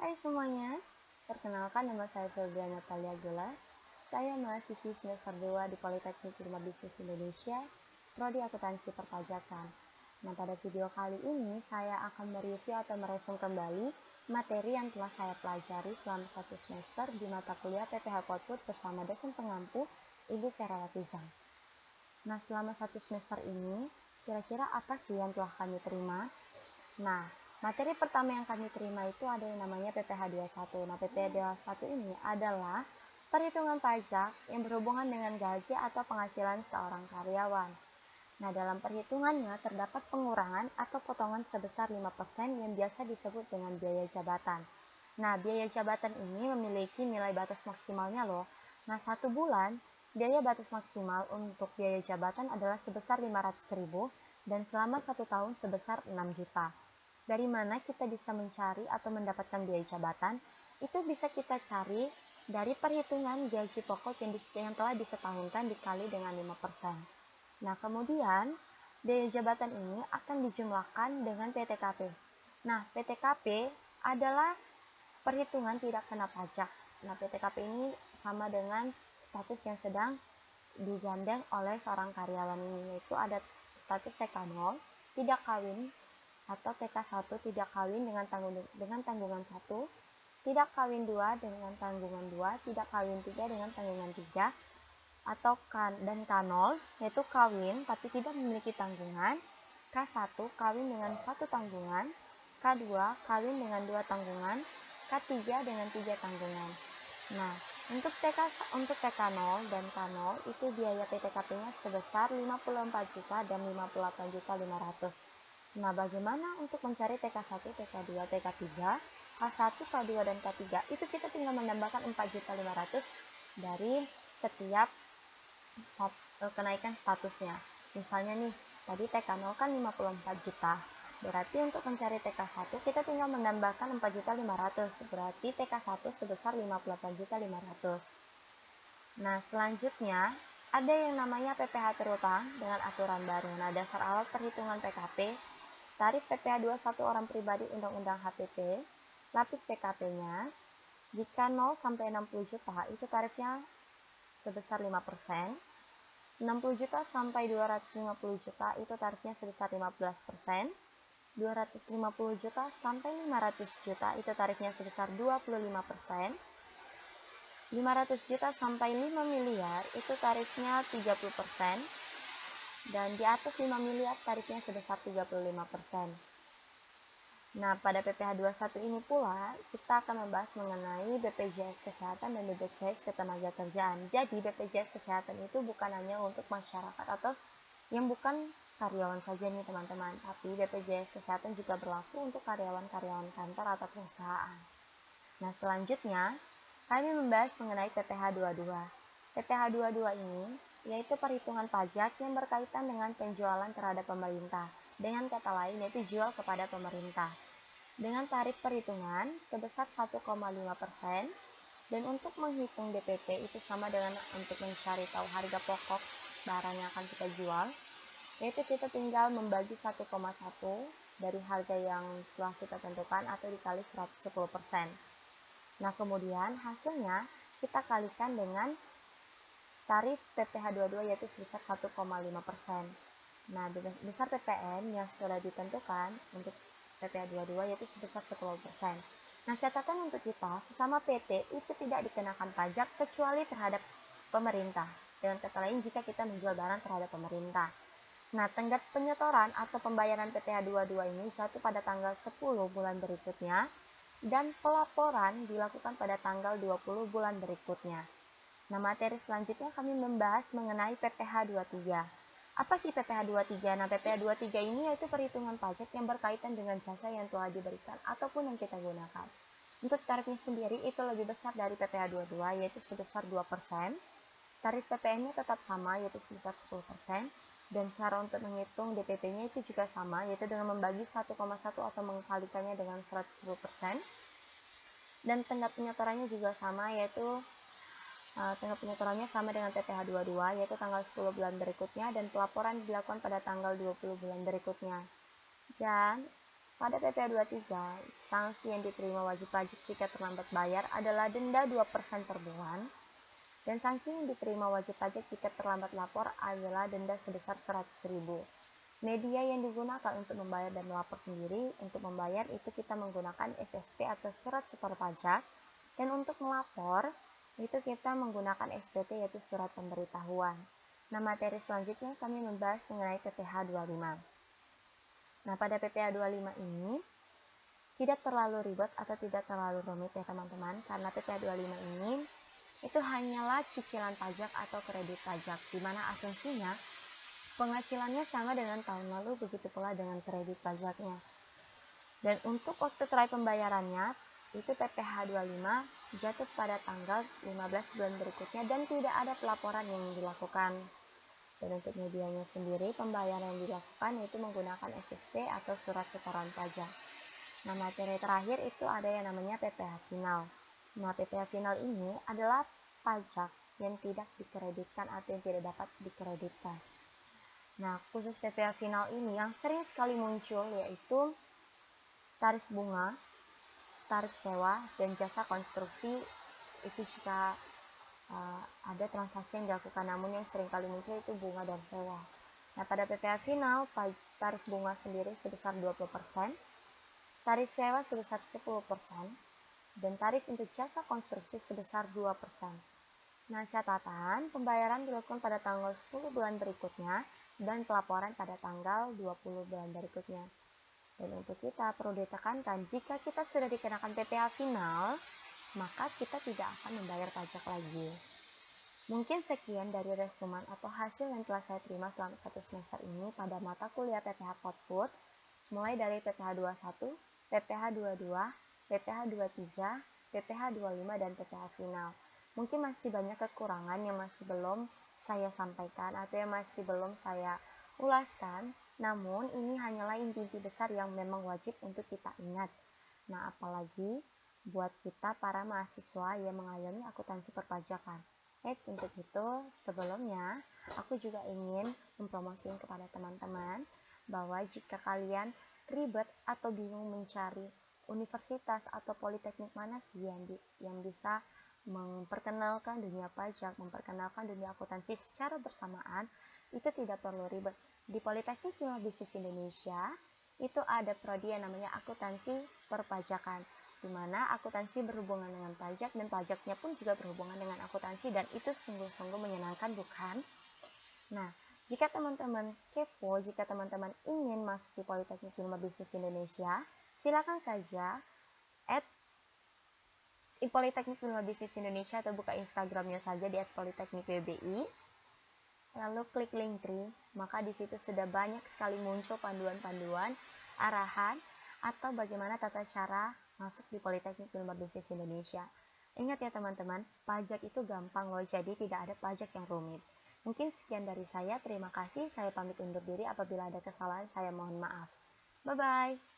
Hai semuanya, perkenalkan nama saya Febriana Natalia Gula. Saya mahasiswi semester 2 di Politeknik Ilmu Bisnis Indonesia, Prodi Akuntansi Perpajakan. Nah, pada video kali ini saya akan mereview atau meresum kembali materi yang telah saya pelajari selama 1 semester di mata kuliah PPH Koutput bersama dosen pengampu Ibu Vera Latizam. Nah, selama 1 semester ini, kira-kira apa sih yang telah kami terima? Nah, materi pertama yang kami terima itu ada yang namanya PPH 21. Nah, PPH 21 ini adalah perhitungan pajak yang berhubungan dengan gaji atau penghasilan seorang karyawan. Nah, dalam perhitungannya terdapat pengurangan atau potongan sebesar 5% yang biasa disebut dengan biaya jabatan. Nah, biaya jabatan ini memiliki nilai batas maksimalnya loh. Nah, 1 bulan, biaya batas maksimal untuk biaya jabatan adalah sebesar 500.000 dan selama 1 tahun sebesar 6 juta. Dari mana kita bisa mencari atau mendapatkan biaya jabatan? Itu bisa kita cari dari perhitungan gaji pokok yang telah disetahunkan dikali dengan 5%. Nah, kemudian biaya jabatan ini akan dijumlahkan dengan PTKP. Nah, PTKP adalah perhitungan tidak kena pajak. Nah, PTKP ini sama dengan status yang sedang digandeng oleh seorang karyawan ini, yaitu ada status TK0, tidak kawin, atau TK1 tidak kawin dengan tanggungan 1, tidak kawin 2 dengan tanggungan 2, tidak kawin 3 dengan tanggungan 3, atau dan K0 yaitu kawin tapi tidak memiliki tanggungan, K1 kawin dengan 1 tanggungan, K2 kawin dengan 2 tanggungan, K3 dengan 3 tanggungan. Nah, untuk TK0 dan K0 itu biaya PTKP-nya sebesar 54 juta dan 58.500. Nah, bagaimana untuk mencari TK1, TK2, TK3, K1, K2, dan K3? Itu kita tinggal menambahkan 4.500.000 dari setiap kenaikan statusnya. Misalnya nih, tadi TK0 kan 54 juta. Berarti untuk mencari TK1 kita tinggal menambahkan 4.500.000. Berarti TK1 sebesar 58.500. Nah, selanjutnya ada yang namanya PPH terutang dengan aturan baru. Nah, dasar awal perhitungan PKP, tarif PPH 21 orang pribadi Undang-Undang HPP, lapis PKP-nya, jika 0 sampai 60 juta itu tarifnya sebesar 5%, 60 juta sampai 250 juta itu tarifnya sebesar 15%, 250 juta sampai 500 juta itu tarifnya sebesar 25%, 500 juta sampai 5 miliar itu tarifnya 30%, dan di atas 5 miliar tarifnya sebesar 35%. Nah, pada PPH 21 ini pula kita akan membahas mengenai BPJS Kesehatan dan BPJS Ketenagakerjaan. Jadi BPJS Kesehatan itu bukan hanya untuk masyarakat atau yang bukan karyawan saja nih teman-teman, tapi BPJS Kesehatan juga berlaku untuk karyawan-karyawan kantor atau perusahaan. Nah, selanjutnya kami membahas mengenai PPH 22. PPH 22 ini yaitu perhitungan pajak yang berkaitan dengan penjualan terhadap pemerintah. Dengan kata lain yaitu jual kepada pemerintah. Dengan tarif perhitungan sebesar 1,5%, dan untuk menghitung DPP itu sama dengan untuk mencari tahu harga pokok barang yang akan kita jual, yaitu kita tinggal membagi 1,1 dari harga yang telah kita tentukan atau dikali 110%. Nah, kemudian hasilnya kita kalikan dengan tarif PPH 22 yaitu sebesar 1,5%. Nah, besar PPN yang sudah ditentukan untuk PPH 22 yaitu sebesar 10%. Nah, catatan untuk kita, sesama PT itu tidak dikenakan pajak kecuali terhadap pemerintah. Dengan kata lain, jika kita menjual barang terhadap pemerintah. Nah, tenggat penyetoran atau pembayaran PPH 22 ini jatuh pada tanggal 10 bulan berikutnya, dan pelaporan dilakukan pada tanggal 20 bulan berikutnya. Nah, materi selanjutnya kami membahas mengenai PPH 23. Apa sih PPH 23? Nah, PPH 23 ini yaitu perhitungan pajak yang berkaitan dengan jasa yang telah diberikan ataupun yang kita gunakan. Untuk tarifnya sendiri itu lebih besar dari PPH 22 yaitu sebesar 2%. Tarif PPN-nya tetap sama yaitu sebesar 10%. Dan cara untuk menghitung DPP-nya itu juga sama yaitu dengan membagi 1,1 atau mengkalikannya dengan 110%. Dan tenggat penyetorannya juga sama yaitu tenggat penyetorannya sama dengan PPH 22 yaitu tanggal 10 bulan berikutnya dan pelaporan dilakukan pada tanggal 20 bulan berikutnya. Dan Pada PPh 23, sanksi yang diterima wajib pajak jika terlambat bayar adalah denda 2% per bulan, dan sanksi yang diterima wajib pajak jika terlambat lapor adalah denda sebesar 100.000. Media yang digunakan untuk membayar dan melapor sendiri, untuk membayar itu kita menggunakan SSP atau surat setor pajak, dan untuk melapor itu kita menggunakan SPT yaitu surat pemberitahuan. Nah, materi selanjutnya kami membahas mengenai PPh 25. Nah, pada PPh 25 ini tidak terlalu ribet atau tidak terlalu rumit ya teman-teman, karena PPh 25 ini itu hanyalah cicilan pajak atau kredit pajak, di mana asumsinya penghasilannya sama dengan tahun lalu, begitu pula dengan kredit pajaknya. Dan untuk waktu terakhir pembayarannya, itu PPh 25 jatuh pada tanggal 15 bulan berikutnya dan tidak ada pelaporan yang dilakukan. Dan untuk medianya sendiri, pembayaran yang dilakukan yaitu menggunakan SSP atau surat setoran pajak. Nah, materi terakhir itu ada yang namanya PPh final. Nah, PPh final ini adalah pajak yang tidak dikreditkan atau yang tidak dapat dikreditkan. Nah, khusus PPh final ini yang sering sekali muncul yaitu tarif bunga, tarif sewa, dan jasa konstruksi. Itu jika ada transaksi yang dilakukan, namun yang sering kali muncul itu bunga dan sewa. Nah, pada PPh final, tarif bunga sendiri sebesar 20%, tarif sewa sebesar 10%, dan tarif untuk jasa konstruksi sebesar 2%. Nah, catatan, pembayaran dilakukan pada tanggal 10 bulan berikutnya dan pelaporan pada tanggal 20 bulan berikutnya. Dan untuk kita perlu ditekankan, jika kita sudah dikenakan PPh final, maka kita tidak akan membayar pajak lagi. Mungkin sekian dari resumen atau hasil yang telah saya terima selama 1 semester ini pada mata kuliah PPh Output, mulai dari PPh 21, PPh 22, PPh 23, PPh 25, dan PPh final. Mungkin masih banyak kekurangan yang masih belum saya sampaikan atau yang masih belum saya ulaskan, namun ini hanyalah inti-inti besar yang memang wajib untuk kita ingat. Nah, apalagi buat kita para mahasiswa yang mengayomi akuntansi perpajakan. Untuk itu, sebelumnya aku juga ingin mempromosikan kepada teman-teman bahwa jika kalian ribet atau bingung mencari universitas atau politeknik mana sih yang bisa memperkenalkan dunia pajak, memperkenalkan dunia akuntansi secara bersamaan, itu tidak perlu ribet. Di Politeknik Ilmu Bisnis Indonesia, itu ada prodi yang namanya akuntansi perpajakan, di mana akuntansi berhubungan dengan pajak dan pajaknya pun juga berhubungan dengan akuntansi, dan itu sungguh-sungguh menyenangkan, bukan? Nah, jika teman-teman kepo, jika teman-teman ingin masuk di Politeknik Ilmu Bisnis Indonesia, silakan saja Politeknik Ilmu Bisnis Indonesia atau buka Instagramnya saja di @politeknikbbi. Lalu klik link tree, maka di situ sudah banyak sekali muncul panduan-panduan, arahan, atau bagaimana tata cara masuk di Politeknik Ilmu Bisnis Indonesia. Ingat ya teman-teman, pajak itu gampang loh, jadi tidak ada pajak yang rumit. Mungkin sekian dari saya, terima kasih, saya pamit undur diri, apabila ada kesalahan saya mohon maaf. Bye-bye.